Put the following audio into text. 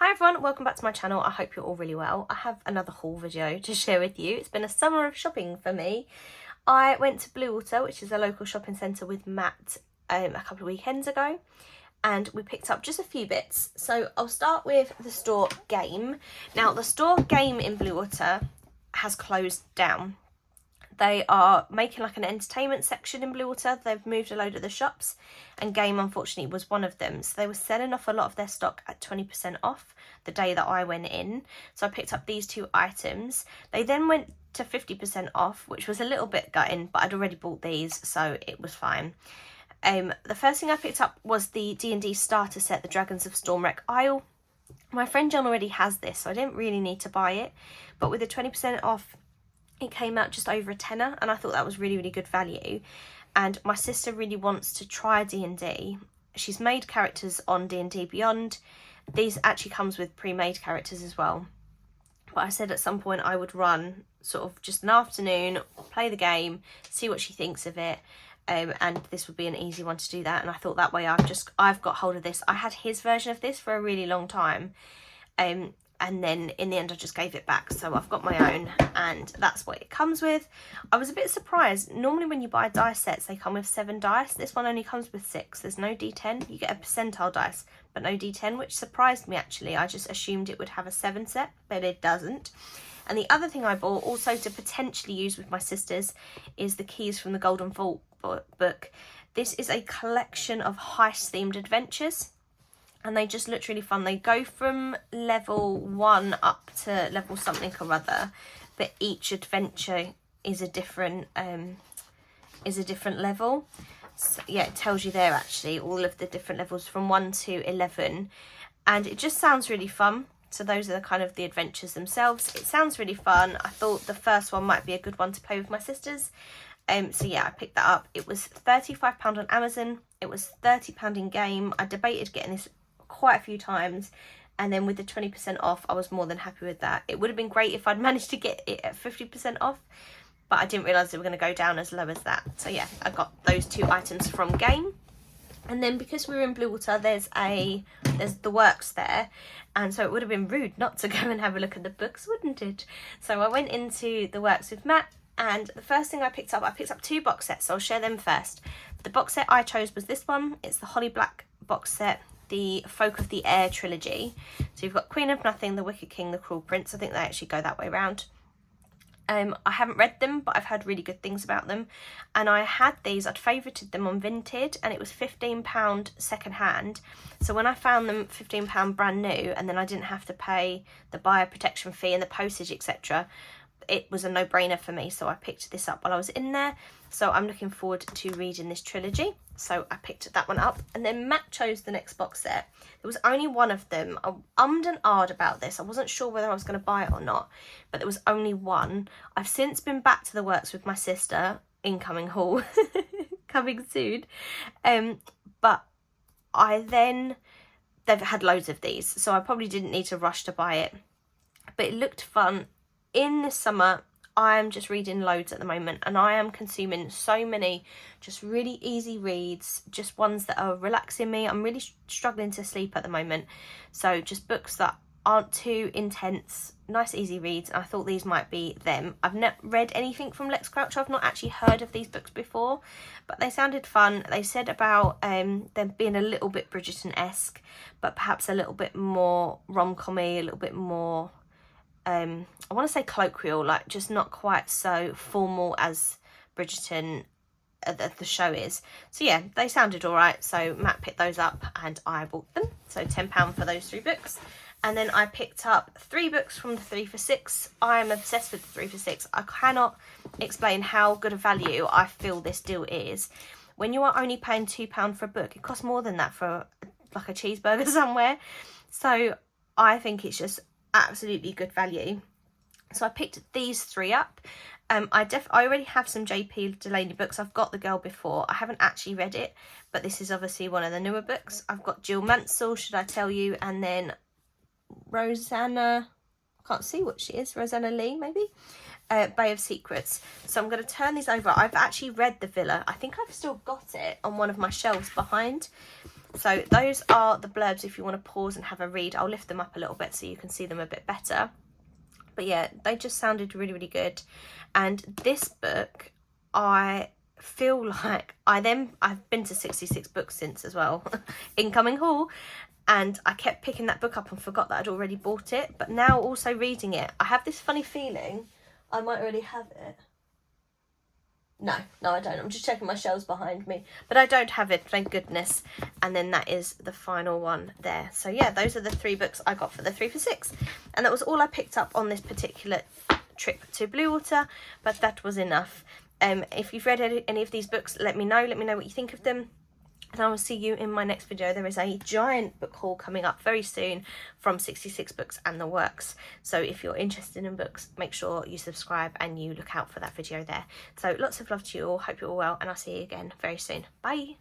Hi everyone, welcome back to my channel. I hope you're all really well. I have another haul video to share with you. It's been a summer of shopping for me. I went to Bluewater, which is a local shopping centre, with Matt a couple of weekends ago, and we picked up just a few bits. So I'll start with the store Game. Now the store Game in Bluewater has closed down. They are making like an entertainment section in Bluewater. They've moved a load of the shops, and Game unfortunately was one of them. So they were selling off a lot of their stock at 20% off the day that I went in. So I picked up these two items. They then went to 50% off, which was a little bit gutting, but I'd already bought these, so it was fine. The first thing I picked up was the D&D starter set, the Dragons of Stormwreck Isle. My friend John already has this, so I didn't really need to buy it. But with the 20% off, it came out just over a tenner, and I thought that was really good value. And my sister really wants to try D&D. She's made characters on D&D Beyond. These actually comes with pre-made characters as well. But I said at some point I would run sort of just an afternoon, play the game, see what she thinks of it. And this would be an easy one to do that. And I thought that way I've got hold of this. I had his version of this for a really long time. And then in the end I just gave it back, so I've got my own, and that's what it comes with. I was a bit surprised. Normally when you buy dice sets they come with 7 dice. This one only comes with 6. There's no D10. You get a percentile dice but no D10, which surprised me actually. I just assumed it would have a 7 set, but it doesn't. And the other thing I bought, also to potentially use with my sisters, is the Keys from the Golden Vault book. This is a collection of heist themed adventures, and they just look really fun. They go from level 1 up to level something or other, but each adventure is a different level. So, yeah, it tells you there actually all of the different levels from 1 to 11, and it just sounds really fun. So those are the kind of the adventures themselves. It sounds really fun. I thought the first one might be a good one to play with my sisters. So yeah, I picked that up. It was £35 on Amazon. It was £30 in Game. I debated getting this quite a few times, and then with the 20% off I was more than happy with that. It would have been great if I'd managed to get it at 50% off, but I didn't realise they were going to go down as low as that. So yeah, I got those 2 items from Game. And then because we were in Bluewater, there's the Works there, and so it would have been rude not to go and have a look at the books, wouldn't it? So I went into the Works with Matt, and the first thing I picked up 2 box sets, so I'll share them first. The box set I chose was this one. It's the Holly Black box set, the Folk of the Air trilogy. So you've got Queen of Nothing, The Wicked King, The Cruel Prince. I think they actually go that way around. I haven't read them, but I've heard really good things about them. And I had these, I'd favorited them on Vinted, and it was £15 second hand. So when I found them £15 brand new, and then I didn't have to pay the buyer protection fee and the postage, etc., it was a no-brainer for me. So I picked this up while I was in there. So I'm looking forward to reading this trilogy. So I picked that one up, and then Matt chose the next box set. There was only one of them. I ummed and ahed about this. I wasn't sure whether I was going to buy it or not, but there was only one. I've since been back to the Works with my sister. Incoming haul coming soon. But they've had loads of these, so I probably didn't need to rush to buy it. But it looked fun. In this summer, I am just reading loads at the moment, and I am consuming so many just really easy reads, just ones that are relaxing me. I'm really struggling to sleep at the moment, so just books that aren't too intense, nice easy reads. I thought these might be them. I've not read anything from Lex Crouch. I've not actually heard of these books before, but they sounded fun. They said about them being a little bit Bridgerton-esque, but perhaps a little bit more rom-com-y, a little bit more I want to say colloquial, like just not quite so formal as Bridgerton the show is. So yeah, they sounded alright, so Matt picked those up and I bought them. So £10 for those 3 books. And then I picked up 3 books from the 3 for 6. I am obsessed with the 3 for 6. I cannot explain how good a value I feel this deal is. When you are only paying £2 for a book, it costs more than that for like a cheeseburger somewhere. So I think it's just absolutely good value. So I picked these 3 up. I already have some JP Delaney books. I've got The Girl Before. I haven't actually read it, but this is obviously one of the newer books. I've got Jill Mansell, Should I Tell You, and then Rosanna, I can't see what she is, Rosanna Lee maybe, Bay of Secrets. So I'm going to turn these over. I've actually read The Villa. I think I've still got it on one of my shelves behind. So those are the blurbs if you want to pause and have a read. I'll lift them up a little bit so you can see them a bit better. But yeah, they just sounded really, really good. And this book, I feel like I've been to 66 books since as well, incoming haul, and I kept picking that book up and forgot that I'd already bought it. But now also reading it, I have this funny feeling I might already have it. No, I don't. I'm just checking my shelves behind me. But I don't have it, thank goodness. And then that is the final one there. So yeah, those are the 3 books I got for the 3 for 6. And that was all I picked up on this particular trip to Bluewater. But that was enough. If you've read any of these books, let me know. Let me know what you think of them. And I will see you in my next video. There is a giant book haul coming up very soon from 66 Books and the Works. So if you're interested in books, make sure you subscribe and you look out for that video there. So lots of love to you all. Hope you're all well, and I'll see you again very soon. Bye.